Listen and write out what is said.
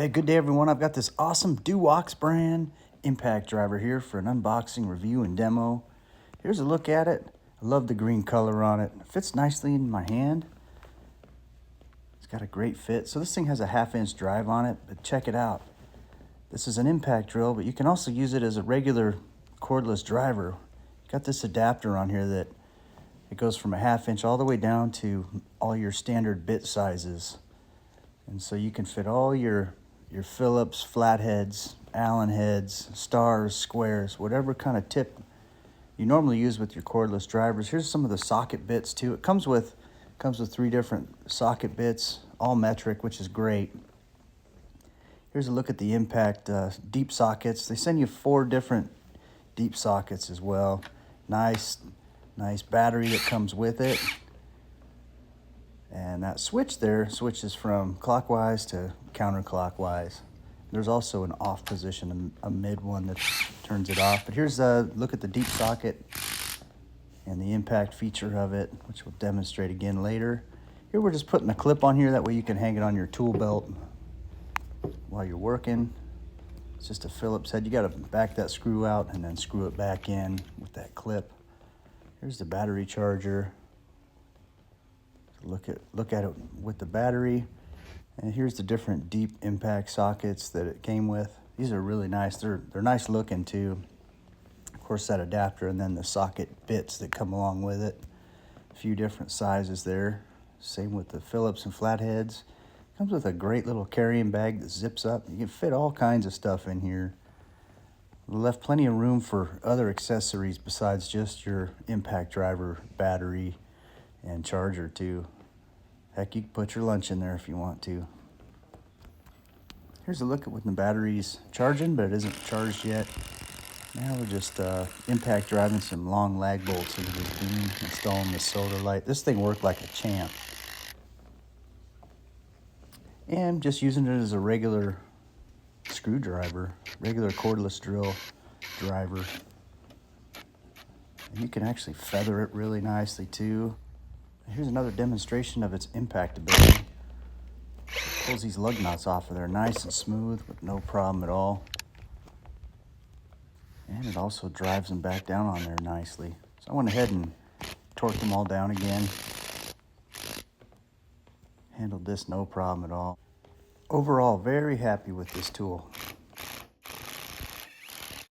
Hey, good day everyone. I've got this awesome DIYTechnician brand impact driver here for an unboxing, review, and demo. Here's a look at it. I love the green color on it. It fits nicely in my hand. It's got a great fit. So this thing has a 1/2-inch drive on it, but check it out. This is an impact drill, but you can also use it as a regular cordless driver. Got this adapter on here that it goes from a 1/2 inch all the way down to all your standard bit sizes. And so you can fit all your Phillips, flatheads, Allen heads, stars, squares, whatever kind of tip you normally use with your cordless drivers. Here's some of the socket bits too. It comes with 3 different socket bits, all metric, which is great. Here's a look at the impact deep sockets. They send you 4 different deep sockets as well. Nice battery that comes with it. And that switch there switches from clockwise to counterclockwise. There's also an off position, a mid one that turns it off. But here's a look at the deep socket and the impact feature of it, which we'll demonstrate again later. Here we're just putting a clip on here, that way you can hang it on your tool belt while you're working. It's just a Phillips head. You got to back that screw out and then screw it back in with that clip. Here's the battery charger. Look at it with the battery. And here's the different deep impact sockets that it came with. These are really nice. They're nice looking too. Of course, that adapter and then the socket bits that come along with it. A few different sizes there. Same with the Phillips and flatheads. Comes with a great little carrying bag that zips up. You can fit all kinds of stuff in here. We left plenty of room for other accessories besides just your impact driver, battery, and charger too. Heck, you can put your lunch in there if you want to. Here's a look at when the battery's charging, but it isn't charged yet. Now we're just impact driving some long lag bolts into this beam, installing the solar light. This thing worked like a champ. And just using it as a regular screwdriver, regular cordless drill driver. And you can actually feather it really nicely too. Here's another demonstration of its impact ability. It pulls these lug nuts off of there nice and smooth with no problem at all. And it also drives them back down on there nicely. So I went ahead and torqued them all down again. Handled this no problem at all. Overall, very happy with this tool.